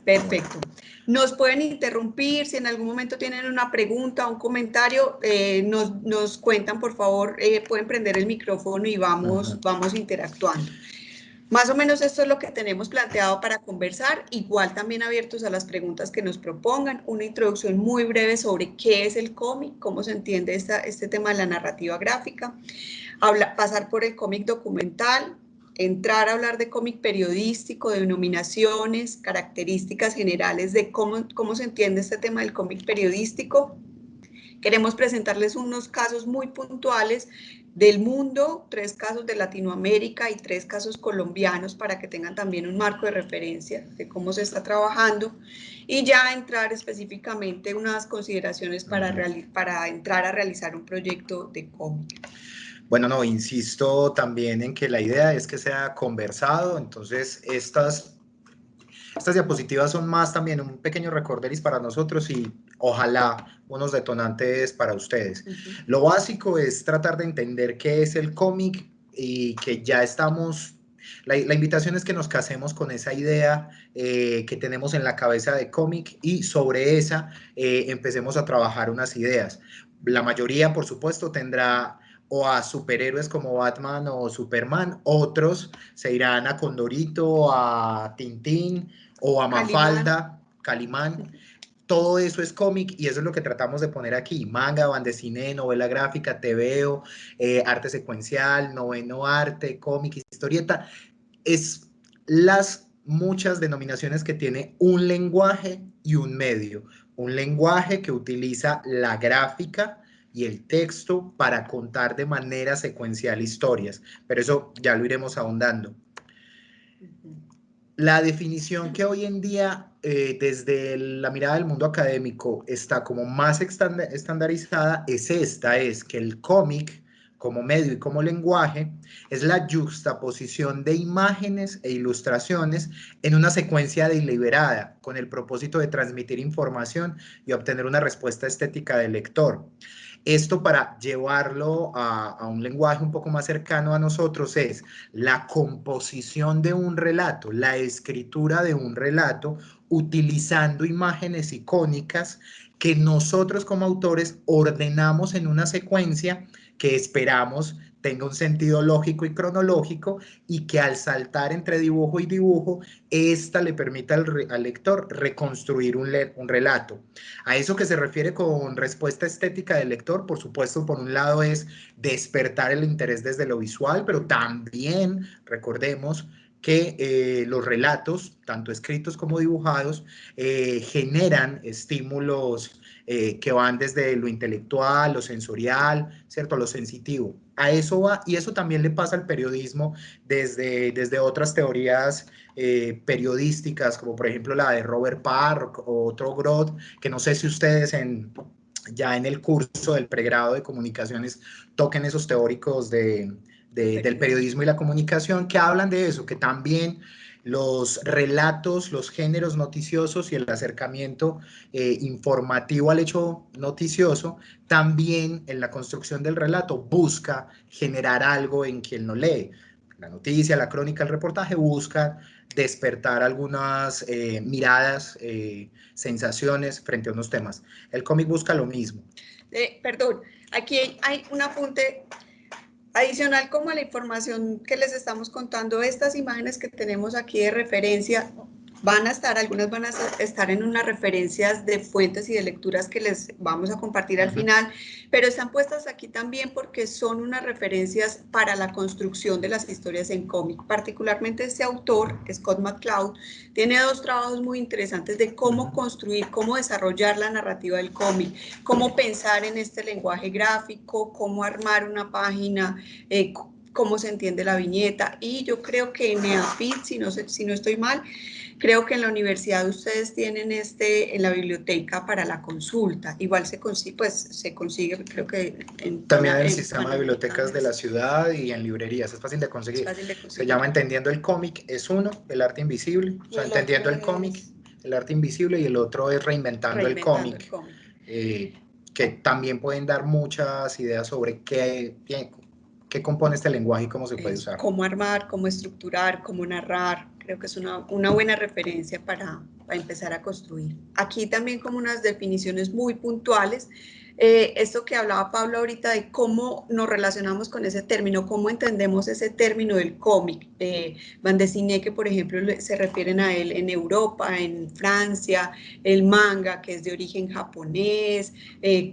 Perfecto. Nos pueden interrumpir, si en algún momento tienen una pregunta, un comentario, nos cuentan, por favor, pueden prender el micrófono y vamos interactuando. Más o menos esto es lo que tenemos planteado para conversar, igual también abiertos a las preguntas que nos propongan, una introducción muy breve sobre qué es el cómic, cómo se entiende este tema de la narrativa gráfica, pasar por el cómic documental, entrar a hablar de cómic periodístico, de denominaciones, características generales de cómo se entiende este tema del cómic periodístico. Queremos presentarles unos casos muy puntuales del mundo, 3 casos de Latinoamérica y 3 casos colombianos para que tengan también un marco de referencia de cómo se está trabajando y ya entrar específicamente unas consideraciones para entrar a realizar un proyecto de cómic. Bueno, no, insisto también en que la idea es que sea conversado, entonces estas diapositivas son más también un pequeño recorderis para nosotros y ojalá unos detonantes para ustedes. Lo básico es tratar de entender qué es el cómic y que ya estamos... La invitación es que nos casemos con esa idea que tenemos en la cabeza de cómic y sobre esa empecemos a trabajar unas ideas. La mayoría, por supuesto, tendrá o a superhéroes como Batman o Superman, otros se irán a Condorito, a Tintín o a Mafalda, Calimán. Todo eso es cómic y eso es lo que tratamos de poner aquí: manga, bandecine, novela gráfica, tebeo, arte secuencial, noveno arte, cómic, historieta. Es las muchas denominaciones que tiene un lenguaje y un medio. Un lenguaje que utiliza la gráfica y el texto para contar de manera secuencial historias, pero eso ya lo iremos ahondando. La definición que hoy en día, desde la mirada del mundo académico, está como más estandarizada es esta, es que el cómic, como medio y como lenguaje, es la yuxtaposición de imágenes e ilustraciones en una secuencia deliberada, con el propósito de transmitir información y obtener una respuesta estética del lector. Esto, para llevarlo a un lenguaje un poco más cercano a nosotros, es la composición de un relato, la escritura de un relato, utilizando imágenes icónicas que nosotros como autores ordenamos en una secuencia que esperamos tenga un sentido lógico y cronológico y que al saltar entre dibujo y dibujo, esta le permita al lector reconstruir un relato. A eso que se refiere con respuesta estética del lector, por supuesto, por un lado es despertar el interés desde lo visual, pero también recordemos que los relatos, tanto escritos como dibujados, generan estímulos que van desde lo intelectual, lo sensorial, ¿cierto?, lo sensitivo. A eso va, y eso también le pasa al periodismo desde otras teorías periodísticas, como por ejemplo la de Robert Park o otro Groth, que no sé si ustedes ya en el curso del pregrado de comunicaciones toquen esos teóricos del periodismo y la comunicación, que hablan de eso, que también los relatos, los géneros noticiosos y el acercamiento informativo al hecho noticioso, también en la construcción del relato busca generar algo en quien lo lee. La noticia, la crónica, el reportaje busca despertar algunas miradas, sensaciones frente a unos temas. El cómic busca lo mismo. Perdón, aquí hay un apunte adicional como a la información que les estamos contando. Estas imágenes que tenemos aquí de referencia algunas van a estar en unas referencias de fuentes y de lecturas que les vamos a compartir al final, pero están puestas aquí también porque son unas referencias para la construcción de las historias en cómic. Particularmente este autor, Scott McCloud, tiene 2 trabajos muy interesantes de cómo construir, cómo desarrollar la narrativa del cómic, cómo pensar en este lenguaje gráfico, cómo armar una página, cómo se entiende la viñeta. Y yo creo que en NeaFit, si no estoy mal, creo que en la universidad ustedes tienen en la biblioteca para la consulta. Igual se consigue, creo que también en el sistema de bibliotecas de la ciudad y en librerías. Es fácil de conseguir. Se llama Entendiendo el cómic, es uno, el arte invisible. O sea, Entendiendo el cómic, el arte invisible, y el otro es Reinventando el cómic. Que también pueden dar muchas ideas sobre qué compone este lenguaje y cómo se puede usar. Cómo armar, cómo estructurar, cómo narrar, Creo que es una buena referencia para empezar a construir. Aquí también como unas definiciones muy puntuales. Esto que hablaba Pablo ahorita de cómo nos relacionamos con ese término, cómo entendemos ese término del cómic. Van de Cine, que por ejemplo se refieren a él en Europa, en Francia, el manga, que es de origen japonés,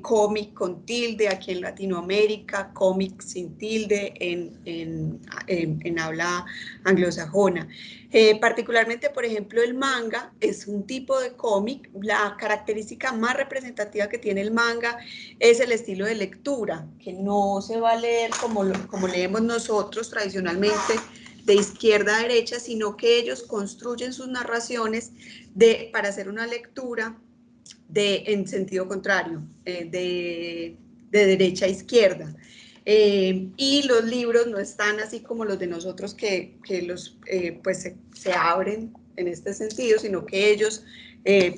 cómic con tilde aquí en Latinoamérica, cómic sin tilde en habla anglosajona. Particularmente, por ejemplo, el manga es un tipo de cómic. La característica más representativa que tiene el manga es el estilo de lectura, que no se va a leer como leemos nosotros tradicionalmente, de izquierda a derecha, sino que ellos construyen sus narraciones para hacer una lectura en sentido contrario, de derecha a izquierda. Y los libros no están así como los de nosotros que pues se abren en este sentido, sino que ellos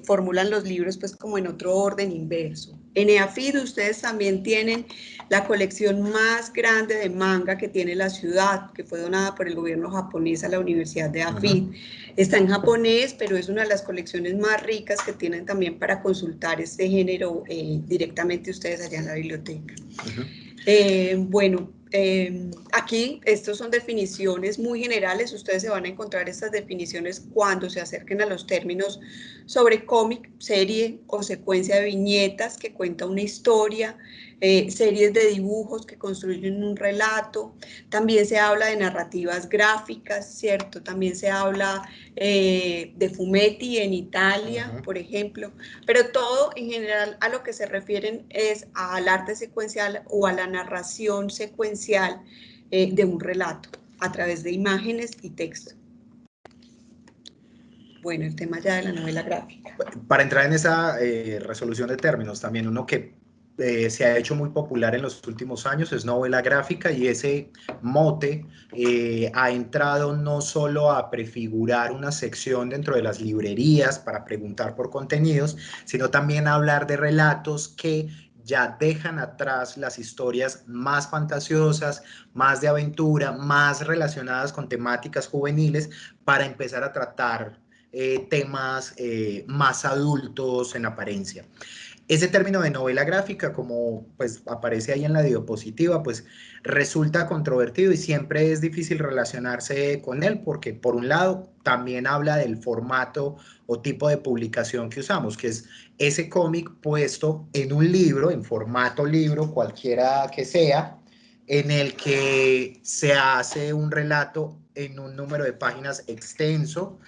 formulan los libros pues como en otro orden inverso. En EAFID ustedes también tienen la colección más grande de manga que tiene la ciudad, que fue donada por el gobierno japonés a la Universidad de EAFID. Está en japonés, pero es una de las colecciones más ricas que tienen también para consultar este género directamente ustedes allá en la biblioteca. Bueno, aquí estos son definiciones muy generales. Ustedes se van a encontrar estas definiciones cuando se acerquen a los términos sobre cómic, serie o secuencia de viñetas que cuenta una historia, series de dibujos que construyen un relato. También se habla de narrativas gráficas, ¿cierto? También se habla de fumetti en Italia, por ejemplo, pero todo en general a lo que se refieren es al arte secuencial o a la narración secuencial de un relato a través de imágenes y texto. Bueno, el tema ya de la novela gráfica. Para entrar en esa resolución de términos, también uno que se ha hecho muy popular en los últimos años es novela gráfica, y ese mote ha entrado no solo a prefigurar una sección dentro de las librerías para preguntar por contenidos, sino también a hablar de relatos que ya dejan atrás las historias más fantasiosas, más de aventura, más relacionadas con temáticas juveniles, para empezar a tratar temas más adultos en apariencia. Ese término de novela gráfica, como pues aparece ahí en la diapositiva, pues resulta controvertido y siempre es difícil relacionarse con él, porque por un lado también habla del formato o tipo de publicación que usamos, que es ese cómic puesto en un libro, en formato libro, cualquiera que sea, en el que se hace un relato en un número de páginas extenso,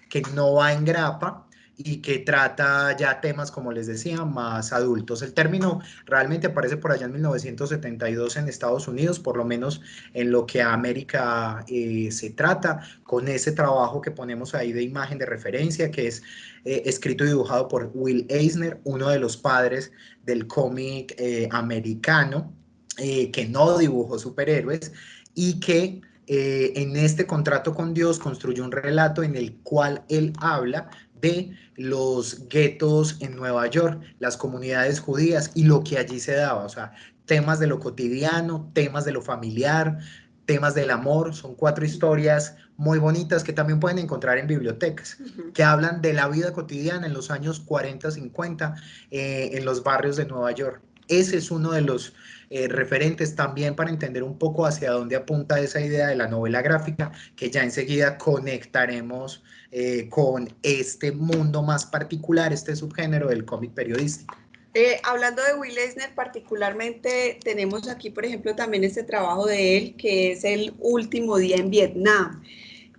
que no va en grapa y que trata ya temas, como les decía, más adultos. El término realmente aparece por allá en 1972 en Estados Unidos, por lo menos en lo que a América se trata, con ese trabajo que ponemos ahí de imagen de referencia, que es escrito y dibujado por Will Eisner, uno de los padres del cómic americano, que no dibujó superhéroes y que en este contrato con Dios construyó un relato en el cual él habla de los guetos en Nueva York, las comunidades judías y lo que allí se daba, o sea, temas de lo cotidiano, temas de lo familiar, temas del amor. Son 4 historias muy bonitas que también pueden encontrar en bibliotecas, que hablan de la vida cotidiana en los años 40, 50, en los barrios de Nueva York. Ese es uno de los referentes también para entender un poco hacia dónde apunta esa idea de la novela gráfica, que ya enseguida conectaremos con este mundo más particular, este subgénero del cómic periodístico. Hablando de Will Eisner particularmente, tenemos aquí, por ejemplo, también este trabajo de él, que es El último día en Vietnam,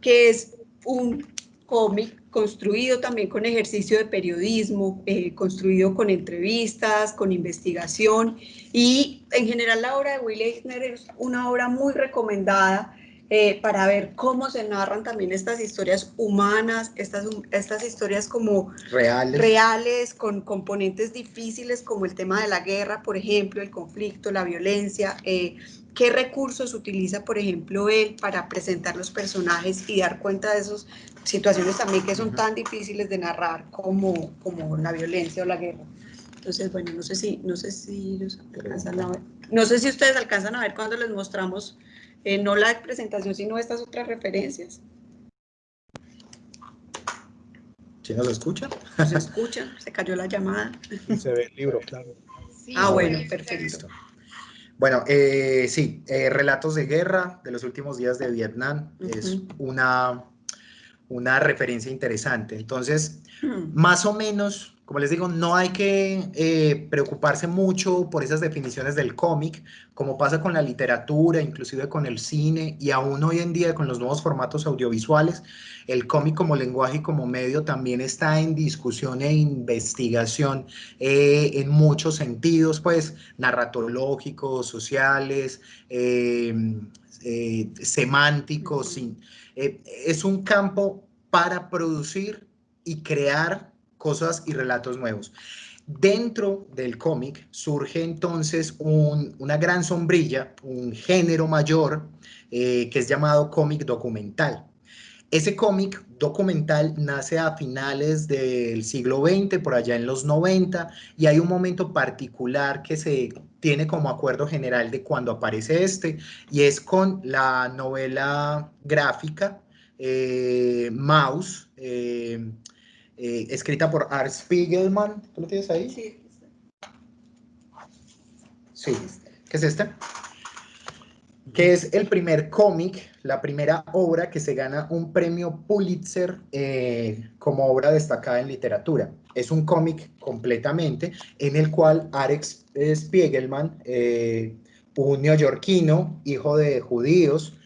que es un cómic construido también con ejercicio de periodismo, construido con entrevistas, con investigación, y en general la obra de Will Eisner es una obra muy recomendada para ver cómo se narran también estas historias humanas, estas historias como reales, con componentes difíciles como el tema de la guerra, por ejemplo, el conflicto, la violencia. ¿Qué recursos utiliza, por ejemplo, él para presentar los personajes y dar cuenta de esas situaciones también que son tan difíciles de narrar como la violencia o la guerra? Entonces, bueno, no sé si alcanzan a ver. No sé si ustedes alcanzan a ver cuando les mostramos no la presentación, sino estas otras referencias. ¿Sí nos escuchan? ¿Se escucha? ¿Se cayó la llamada? Se ve el libro, claro. Sí, bueno, perfecto. Listo. Bueno, sí, Relatos de Guerra de los últimos días de Vietnam es una referencia interesante. Entonces, más o menos, como les digo, no hay que preocuparse mucho por esas definiciones del cómic, como pasa con la literatura, inclusive con el cine, y aún hoy en día con los nuevos formatos audiovisuales, el cómic como lenguaje y como medio también está en discusión e investigación en muchos sentidos, pues narratológicos, sociales, semánticos, es un campo para producir y crear cosas y relatos nuevos. Dentro del cómic surge entonces una gran sombrilla, un género mayor que es llamado cómic documental. Ese cómic documental nace a finales del siglo XX, por allá en los 90, y hay un momento particular que se tiene como acuerdo general de cuando aparece y es con la novela gráfica Maus, escrita por Art Spiegelman. ¿Tú lo tienes ahí? Sí. Sí. ¿Qué es este? Que es el primer cómic, la primera obra que se gana un premio Pulitzer como obra destacada en literatura. Es un cómic completamente en el cual Alex Spiegelman, un neoyorquino, hijo de judíos,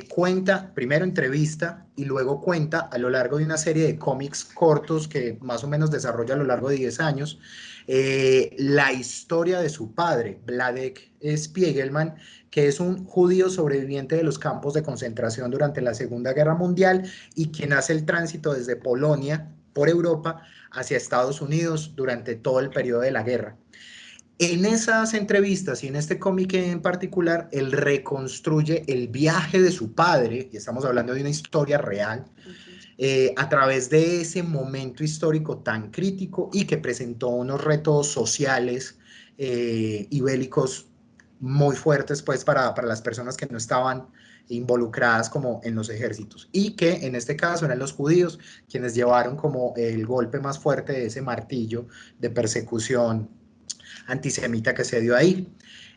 cuenta, primero entrevista y luego cuenta a lo largo de una serie de cómics cortos que más o menos desarrolla a lo largo de 10 años, la historia de su padre, Vladek Spiegelman, que es un judío sobreviviente de los campos de concentración durante la Segunda Guerra Mundial y quien hace el tránsito desde Polonia por Europa hacia Estados Unidos durante todo el periodo de la guerra. En esas entrevistas y en este cómic en particular, él reconstruye el viaje de su padre, y estamos hablando de una historia real, a través de ese momento histórico tan crítico y que presentó unos retos sociales y bélicos muy fuertes pues para las personas que no estaban involucradas como en los ejércitos, y que en este caso eran los judíos quienes llevaron como el golpe más fuerte de ese martillo de persecución antisemita que se dio ahí.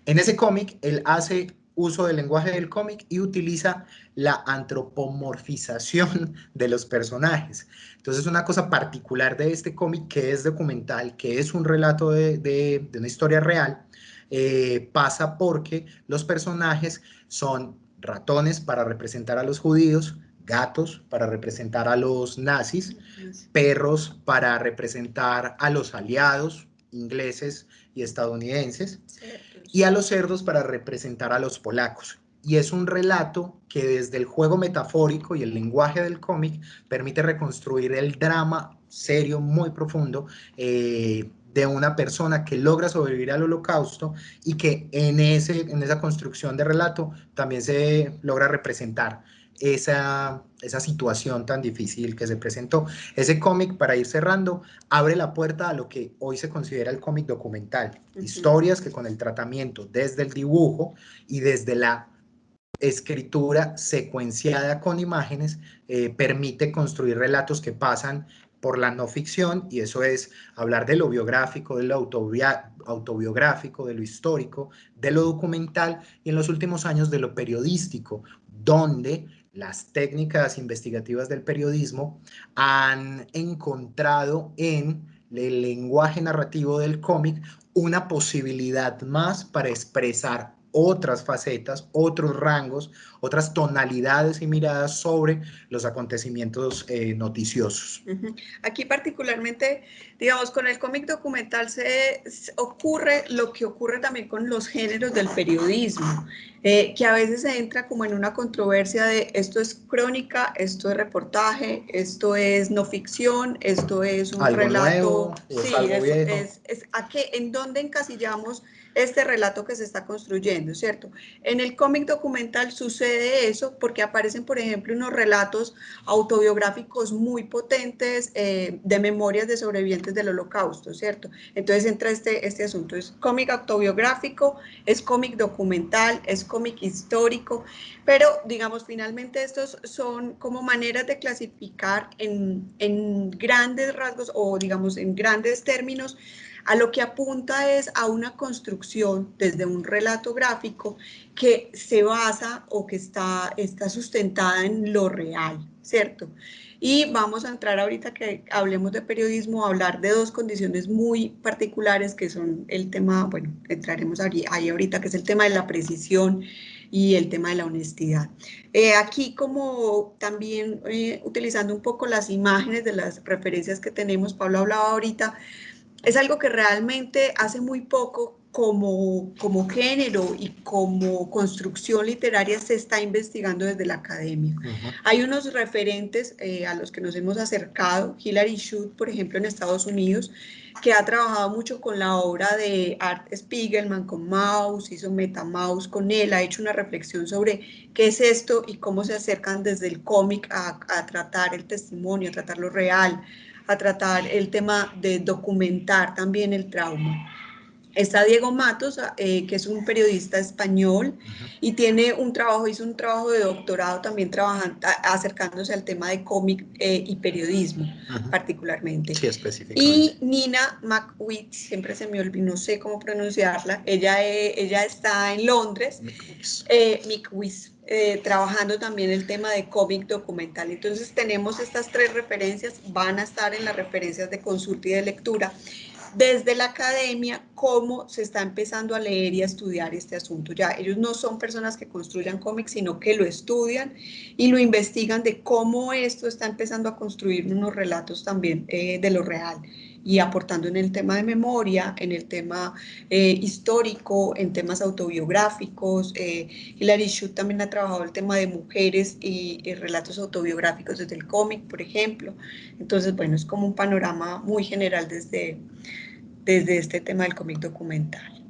En ese cómic, él hace uso del lenguaje del cómic y utiliza la antropomorfización de los personajes. Entonces, una cosa particular de este cómic, que es documental, que es un relato de una historia real, pasa porque los personajes son ratones para representar a los judíos, gatos para representar a los nazis, perros para representar a los aliados ingleses y estadounidenses, y a los cerdos para representar a los polacos. Y es un relato que desde el juego metafórico y el lenguaje del cómic permite reconstruir el drama serio, muy profundo, de una persona que logra sobrevivir al Holocausto y que en esa construcción de relato también se logra representar esa situación tan difícil que se presentó. Ese cómic, para ir cerrando, abre la puerta a lo que hoy se considera el cómic documental. Historias que con el tratamiento desde el dibujo y desde la escritura secuenciada con imágenes permite construir relatos que pasan por la no ficción, y eso es hablar de lo biográfico, de lo autobiográfico, de lo histórico, de lo documental, y en los últimos años de lo periodístico, donde las técnicas investigativas del periodismo han encontrado en el lenguaje narrativo del cómic una posibilidad más para expresar otras facetas, otros rangos, otras tonalidades y miradas sobre los acontecimientos noticiosos. Aquí particularmente, digamos, con el cómic documental se ocurre lo que ocurre también con los géneros del periodismo, que a veces se entra como en una controversia de esto es crónica, esto es reportaje, esto es no ficción, esto es un ¿Algo relato. nuevo, o es algo viejo? ¿En dónde encasillamos este relato que se está construyendo, ¿cierto? En el cómic documental sucede eso porque aparecen, por ejemplo, unos relatos autobiográficos muy potentes de memorias de sobrevivientes del Holocausto, ¿cierto? Entonces entra este asunto, es cómic autobiográfico, es cómic documental, es cómic histórico, pero digamos, finalmente estos son como maneras de clasificar en grandes rasgos o digamos en grandes términos. A lo que apunta es a una construcción desde un relato gráfico que se basa o que está sustentada en lo real, ¿cierto? Y vamos a entrar ahorita que hablemos de periodismo, a hablar de dos condiciones muy particulares que son el tema, bueno, entraremos ahí ahorita, que es el tema de la precisión y el tema de la honestidad. Aquí como también utilizando un poco las imágenes de las referencias que tenemos, Pablo hablaba ahorita, es algo que realmente hace muy poco como género y como construcción literaria se está investigando desde la academia. Hay unos referentes a los que nos hemos acercado, Hilary Shute, por ejemplo, en Estados Unidos, que ha trabajado mucho con la obra de Art Spiegelman, con Maus, hizo MetaMaus con él, ha hecho una reflexión sobre qué es esto y cómo se acercan desde el cómic a tratar el testimonio, a tratar lo real, a tratar el tema de documentar también el trauma. Está Diego Matos, que es un periodista español y tiene un trabajo, hizo un trabajo de doctorado también trabajando, acercándose al tema de cómic y periodismo particularmente. Sí, específicamente. Y Nina McWitt, siempre se me olvidó, no sé cómo pronunciarla, ella está en Londres, McWitt, trabajando también el tema de cómic documental. Entonces tenemos estas tres referencias, van a estar en las referencias de consulta y de lectura. Desde la academia, cómo se está empezando a leer y a estudiar este asunto. Ya ellos no son personas que construyan cómics, sino que lo estudian y lo investigan de cómo esto está empezando a construir unos relatos también de lo real y aportando en el tema de memoria, en el tema histórico, en temas autobiográficos. Hilary Shute también ha trabajado el tema de mujeres y relatos autobiográficos desde el cómic, por ejemplo. Entonces, bueno, es como un panorama muy general desde este tema del cómic documental.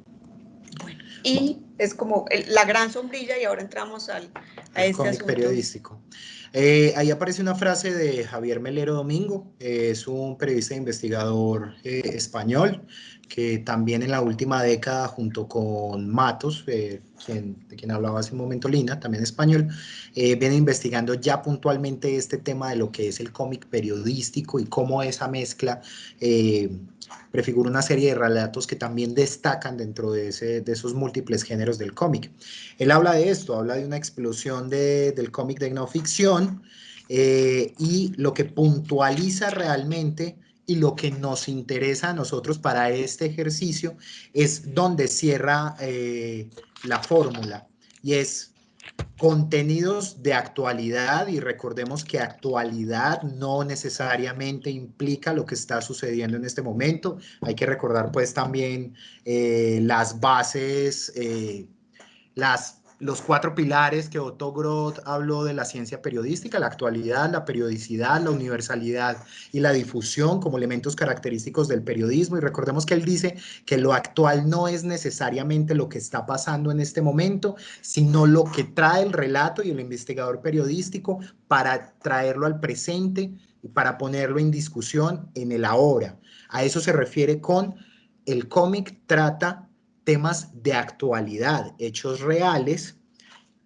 Bueno, y es como la gran sombrilla y ahora entramos a este cómic asunto periodístico. Ahí aparece una frase de Javier Melero Domingo, es un periodista e investigador español que también en la última década junto con Matos, de quien hablaba hace un momento Lina, también español, viene investigando ya puntualmente este tema de lo que es el cómic periodístico y cómo esa mezcla prefigura una serie de relatos que también destacan dentro de esos múltiples géneros del cómic. Él habla de esto, habla de una explosión del cómic de no ficción y lo que puntualiza realmente y lo que nos interesa a nosotros para este ejercicio es donde cierra la fórmula y es contenidos de actualidad, y recordemos que actualidad no necesariamente implica lo que está sucediendo en este momento. Hay que recordar pues también las bases, los 4 pilares que Otto Groth habló de la ciencia periodística: la actualidad, la periodicidad, la universalidad y la difusión como elementos característicos del periodismo. Y recordemos que él dice que lo actual no es necesariamente lo que está pasando en este momento, sino lo que trae el relato y el investigador periodístico para traerlo al presente y para ponerlo en discusión en el ahora. A eso se refiere con el cómic trata temas de actualidad, hechos reales,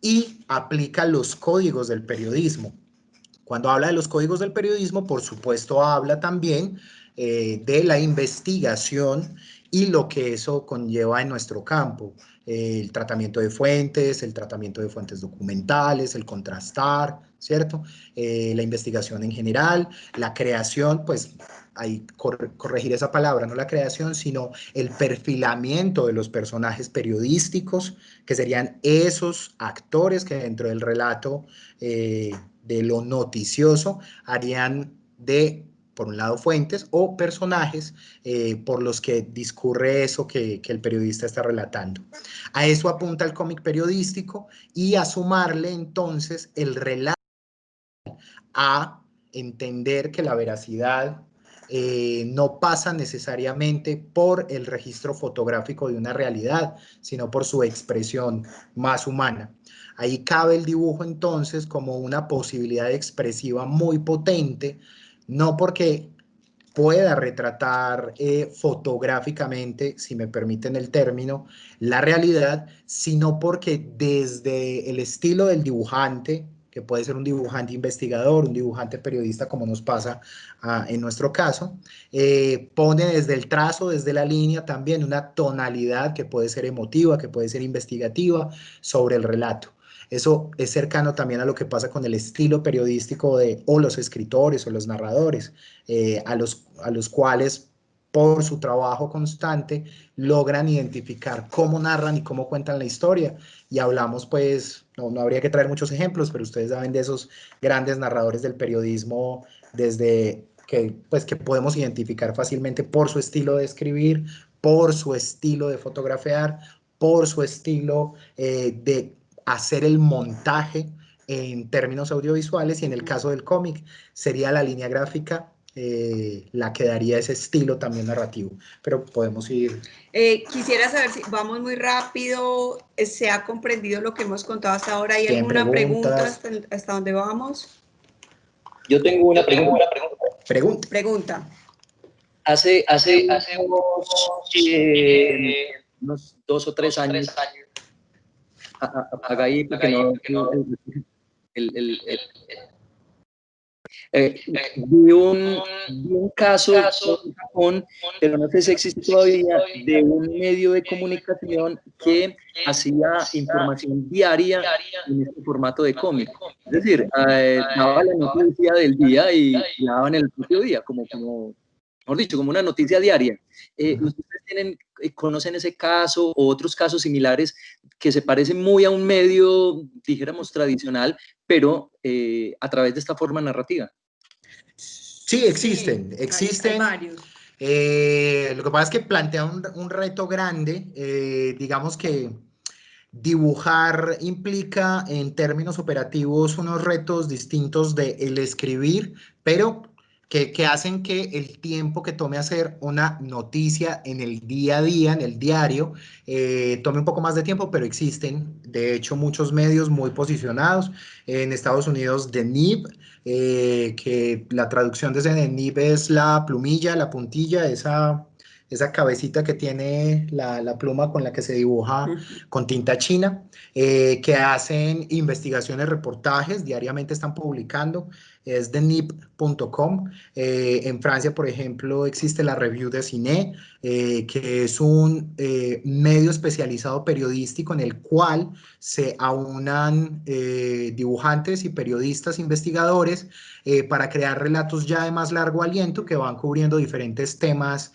y aplica los códigos del periodismo. Cuando habla de los códigos del periodismo, por supuesto, habla también de la investigación y lo que eso conlleva en nuestro campo. El tratamiento de fuentes, el tratamiento de fuentes documentales, el contrastar, ¿cierto? La investigación en general, la creación, pues hay corregir esa palabra, no la creación, sino el perfilamiento de los personajes periodísticos, que serían esos actores que dentro del relato de lo noticioso harían de, por un lado, fuentes o personajes por los que discurre eso que el periodista está relatando. A eso apunta el cómic periodístico, y a sumarle entonces el relato, a entender que la veracidad no pasa necesariamente por el registro fotográfico de una realidad, sino por su expresión más humana. Ahí cabe el dibujo entonces como una posibilidad expresiva muy potente, no porque pueda retratar fotográficamente, si me permiten el término, la realidad, sino porque desde el estilo del dibujante, que puede ser un dibujante investigador, un dibujante periodista, como nos pasa en nuestro caso, pone desde el trazo, desde la línea, también una tonalidad que puede ser emotiva, que puede ser investigativa sobre el relato. Eso es cercano también a lo que pasa con el estilo periodístico de o los escritores o los narradores, a los cuales por su trabajo constante logran identificar cómo narran y cómo cuentan la historia. Y hablamos, pues, no habría que traer muchos ejemplos, pero ustedes saben de esos grandes narradores del periodismo desde que podemos identificar fácilmente por su estilo de escribir, por su estilo de fotografiar, por su estilo de hacer el montaje en términos audiovisuales, y en el caso del cómic sería la línea gráfica la que daría ese estilo también narrativo, pero podemos ir. Quisiera saber si vamos muy rápido, ¿se ha comprendido lo que hemos contado hasta ahora? ¿Hay alguna pregunta hasta dónde vamos? Yo tengo una pregunta. Pregunta. Hace unos 2 o 3 años, apaga ahí porque no, vi un caso en Japón, pero no sé si existe todavía, de un medio de comunicación que hacía información diaria en este formato de cómic. Es decir, daba la noticia del día y la daban en el propio día, como mejor dicho, como una noticia diaria. ¿Ustedes conocen ese caso o otros casos similares que se parecen muy a un medio, dijéramos, tradicional, pero a través de esta forma narrativa? Sí, existen. Hay varios. Lo que pasa es que plantea un reto grande, digamos que dibujar implica en términos operativos unos retos distintos del escribir, pero que hacen que el tiempo que tome hacer una noticia en el día a día, en el diario, tome un poco más de tiempo, pero existen, de hecho, muchos medios muy posicionados. En Estados Unidos, The Nib, que la traducción de The Nib es la plumilla, la puntilla, esa cabecita que tiene la pluma con la que se dibuja con tinta china, que hacen investigaciones, reportajes, diariamente están publicando, es de nip.com. En Francia, por ejemplo, existe la Revue de Cine, que es un medio especializado periodístico en el cual se aunan dibujantes y periodistas investigadores para crear relatos ya de más largo aliento que van cubriendo diferentes temas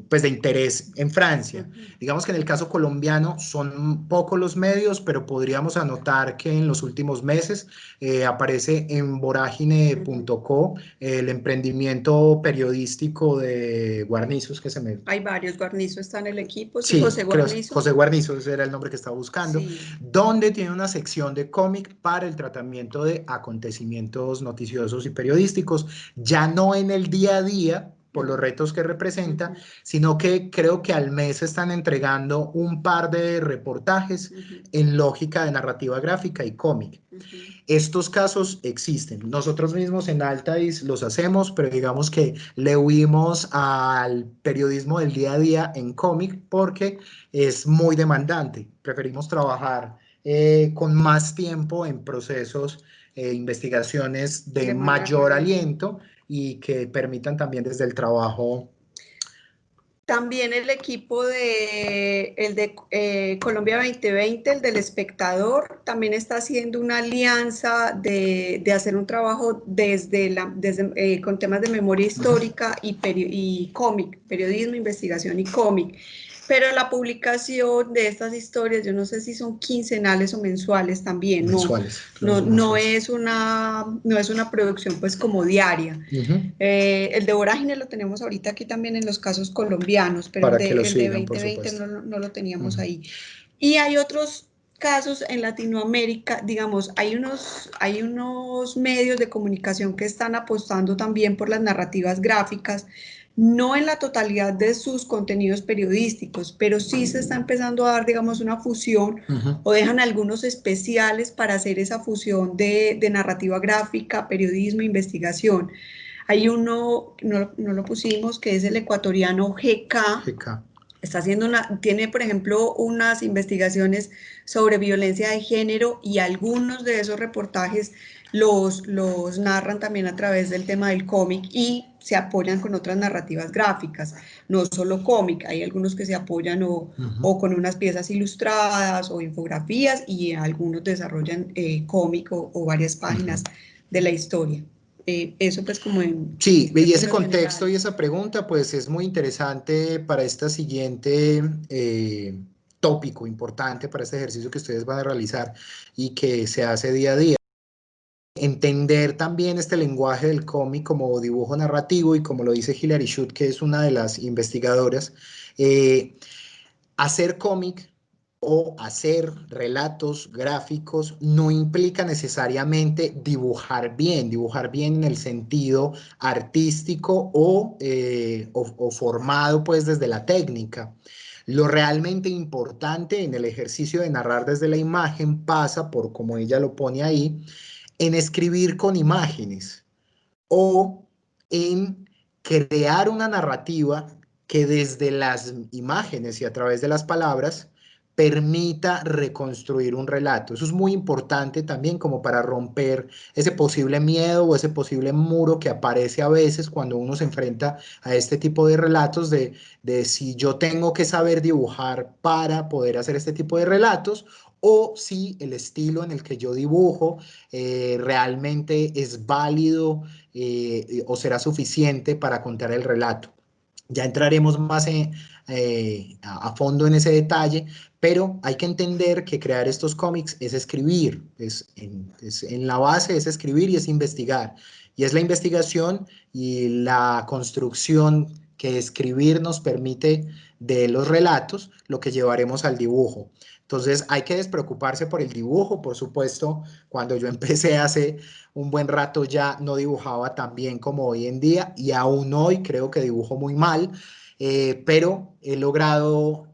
pues de interés en Francia. Digamos que en el caso colombiano son pocos los medios, pero podríamos anotar que en los últimos meses aparece en Vorágine.co el emprendimiento periodístico de Guarnizos, que se me... Hay varios, Guarnizo está en el equipo, sí, José Guarnizo. José Guarnizo, ese era el nombre que estaba buscando, sí. Donde tiene una sección de cómic para el tratamiento de acontecimientos noticiosos y periodísticos, ya no en el día a día, por los retos que representa, sino que creo que al mes están entregando un par de reportajes en lógica de narrativa gráfica y cómic. Estos casos existen. Nosotros mismos en Altais los hacemos, pero digamos que le huimos al periodismo del día a día en cómic porque es muy demandante. Preferimos trabajar con más tiempo en procesos, investigaciones de mayor aliento y que permitan también desde el trabajo. También el equipo de Colombia 2020, el del Espectador, también está haciendo una alianza de hacer un trabajo con temas de memoria histórica y cómic, periodismo, investigación y cómic. Pero la publicación de estas historias, yo no sé si son quincenales o mensuales también, mensuales, no es una producción pues como diaria. El de Vorágine lo tenemos ahorita aquí también en los casos colombianos, pero el de 2020 no lo teníamos ahí. Y hay otros casos en Latinoamérica, digamos, hay unos medios de comunicación que están apostando también por las narrativas gráficas, no en la totalidad de sus contenidos periodísticos, pero sí se está empezando a dar, digamos, una fusión o dejan algunos especiales para hacer esa fusión de narrativa gráfica, periodismo, investigación. Hay uno, no lo pusimos, que es el ecuatoriano GK. Está haciendo tiene, por ejemplo, unas investigaciones sobre violencia de género y algunos de esos reportajes los narran también a través del tema del cómic y se apoyan con otras narrativas gráficas, no solo cómic, hay algunos que se apoyan o con unas piezas ilustradas o infografías y algunos desarrollan cómic o varias páginas de la historia. Eso pues como en... Sí, y ese contexto y esa pregunta pues es muy interesante para esta siguiente tópico importante para este ejercicio que ustedes van a realizar y que se hace día a día. Entender también este lenguaje del cómic como dibujo narrativo y como lo dice Hilary Schutt, que es una de las investigadoras, hacer cómic o hacer relatos gráficos no implica necesariamente dibujar bien en el sentido artístico o formado pues desde la técnica. Lo realmente importante en el ejercicio de narrar desde la imagen pasa por, como ella lo pone ahí, en escribir con imágenes o en crear una narrativa que desde las imágenes y a través de las palabras permita reconstruir un relato. Eso es muy importante también como para romper ese posible miedo o ese posible muro que aparece a veces cuando uno se enfrenta a este tipo de relatos de si yo tengo que saber dibujar para poder hacer este tipo de relatos o si el estilo en el que yo dibujo realmente es válido o será suficiente para contar el relato. Ya entraremos más a fondo en ese detalle, pero hay que entender que crear estos cómics es escribir, en la base es escribir y es investigar. Y es la investigación y la construcción que escribir nos permite de los relatos, lo que llevaremos al dibujo. Entonces hay que despreocuparse por el dibujo, por supuesto. Cuando yo empecé hace un buen rato ya no dibujaba tan bien como hoy en día y aún hoy creo que dibujo muy mal, pero he logrado,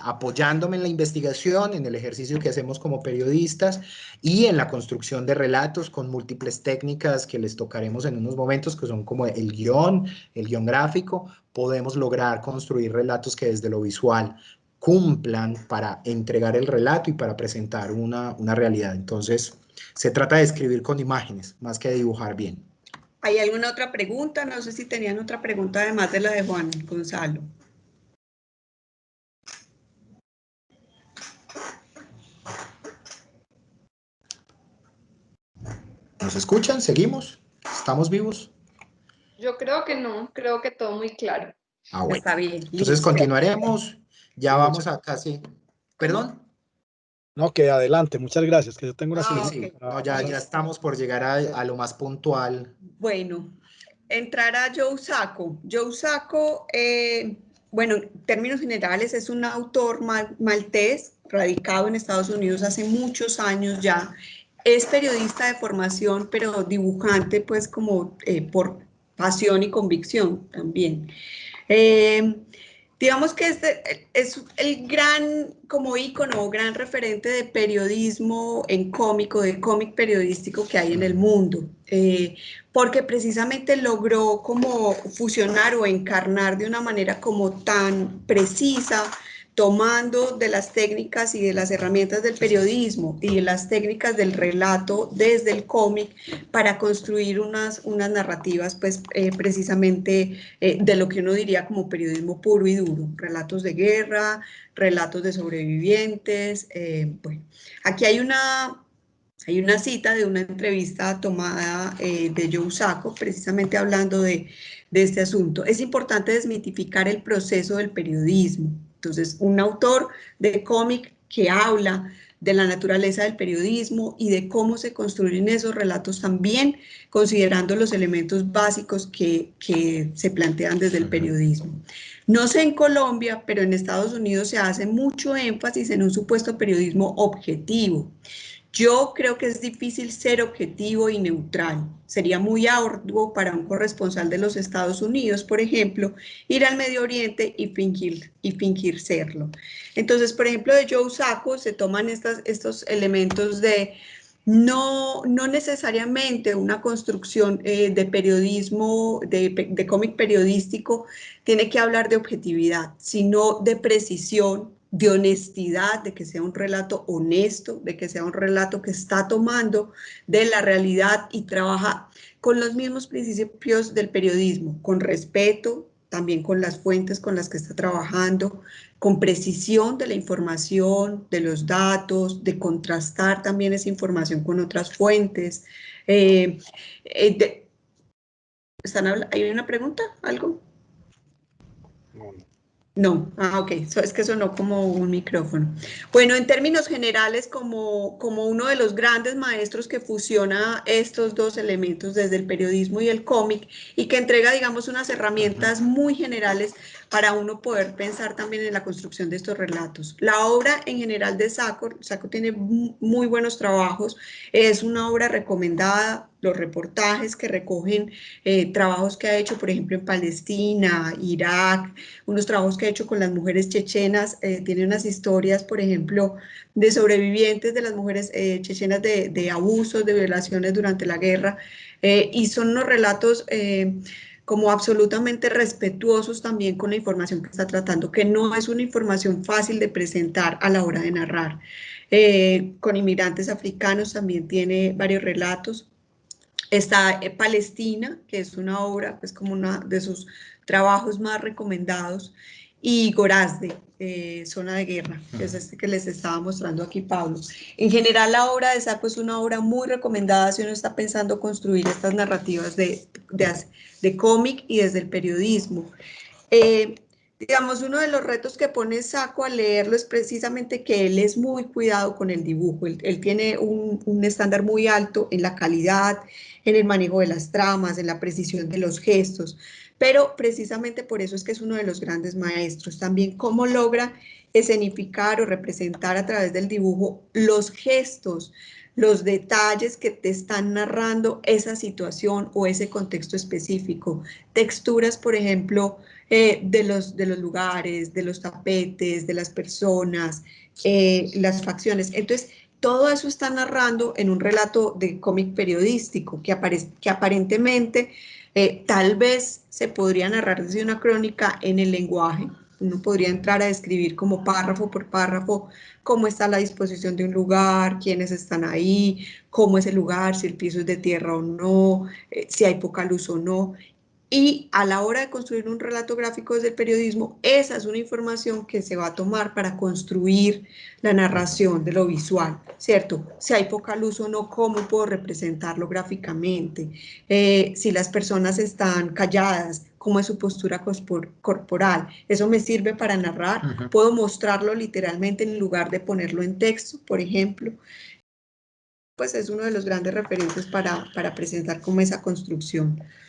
apoyándome en la investigación, en el ejercicio que hacemos como periodistas y en la construcción de relatos con múltiples técnicas que les tocaremos en unos momentos, que son como el guión gráfico, podemos lograr construir relatos que desde lo visual cumplan para entregar el relato y para presentar una realidad. Entonces, se trata de escribir con imágenes, más que de dibujar bien. ¿Hay alguna otra pregunta? No sé si tenían otra pregunta además de la de Juan Gonzalo. ¿Nos escuchan? ¿Seguimos? ¿Estamos vivos? Yo creo que no, creo que todo muy claro. Ah, bueno. Está bien. Entonces listo. continuaremos. Ya vamos a casi... ¿Perdón? No, que adelante, muchas gracias, que yo tengo una Ah, solicitud. ok. No, ya estamos por llegar a lo más puntual. Bueno, entrar a Joe Sacco. Joe Sacco, bueno, en términos generales, es un autor maltés, radicado en Estados Unidos hace muchos años ya. Es periodista de formación, pero dibujante, pues, como por pasión y convicción también. Digamos que es el gran, como ícono o gran referente de periodismo en cómico, de cómic periodístico que hay en el mundo, porque precisamente logró como fusionar o encarnar de una manera como tan precisa, tomando de las técnicas y de las herramientas del periodismo y de las técnicas del relato desde el cómic para construir unas narrativas, pues precisamente de lo que uno diría como periodismo puro y duro, relatos de guerra, relatos de sobrevivientes. Bueno, aquí hay una cita de una entrevista tomada de Joe Sacco, precisamente hablando de este asunto. Es importante desmitificar el proceso del periodismo. Entonces, un autor de cómic que habla de la naturaleza del periodismo y de cómo se construyen esos relatos también, considerando los elementos básicos que se plantean desde el periodismo. No sé en Colombia, pero en Estados Unidos se hace mucho énfasis en un supuesto periodismo objetivo. Yo creo que es difícil ser objetivo y neutral. Sería muy arduo para un corresponsal de los Estados Unidos, por ejemplo, ir al Medio Oriente y fingir serlo. Entonces, por ejemplo, de Joe Sacco se toman estos elementos de no necesariamente una construcción de periodismo, de cómic periodístico, tiene que hablar de objetividad, sino de precisión, de honestidad, de que sea un relato honesto, de que sea un relato que está tomando de la realidad y trabaja con los mismos principios del periodismo, con respeto, también con las fuentes con las que está trabajando, con precisión de la información, de los datos, de contrastar también esa información con otras fuentes. ¿Hay una pregunta? ¿Algo? No, ok, es que sonó como un micrófono. Bueno, en términos generales, como uno de los grandes maestros que fusiona estos dos elementos desde el periodismo y el cómic y que entrega, digamos, unas herramientas muy generales para uno poder pensar también en la construcción de estos relatos. La obra en general de Sacco tiene muy buenos trabajos, es una obra recomendada, los reportajes que recogen trabajos que ha hecho, por ejemplo, en Palestina, Irak, unos trabajos que ha hecho con las mujeres chechenas, tiene unas historias, por ejemplo, de sobrevivientes de las mujeres chechenas de abusos, de violaciones durante la guerra, y son unos relatos como absolutamente respetuosos también con la información que está tratando, que no es una información fácil de presentar a la hora de narrar. Con inmigrantes africanos también tiene varios relatos. Está Palestina, que es una obra, pues como uno de sus trabajos más recomendados, y Gorazde, Zona de Guerra, que es este que les estaba mostrando aquí Pablo. En general, la obra de Sacco es una obra muy recomendada si uno está pensando construir estas narrativas de cómic y desde el periodismo. Digamos, uno de los retos que pone Sacco al leerlo es precisamente que él es muy cuidado con el dibujo. Él tiene un estándar muy alto en la calidad, en el manejo de las tramas, en la precisión de los gestos, pero precisamente por eso es que es uno de los grandes maestros. También cómo logra escenificar o representar a través del dibujo los gestos, los detalles que te están narrando esa situación o ese contexto específico. Texturas, por ejemplo, de los lugares, de los tapetes, de las personas, las facciones. Entonces, todo eso está narrando en un relato de cómic periodístico que aparentemente tal vez se podría narrar desde una crónica en el lenguaje. Uno podría entrar a describir como párrafo por párrafo cómo está la disposición de un lugar, quiénes están ahí, cómo es el lugar, si el piso es de tierra o no, si hay poca luz o no. Y a la hora de construir un relato gráfico desde el periodismo, esa es una información que se va a tomar para construir la narración de lo visual, ¿cierto? Si hay poca luz o no, ¿cómo puedo representarlo gráficamente? Si las personas están calladas, ¿cómo es su postura corporal? Eso me sirve para narrar. Puedo mostrarlo literalmente en lugar de ponerlo en texto, por ejemplo. Pues es uno de los grandes referentes para presentar como esa construcción.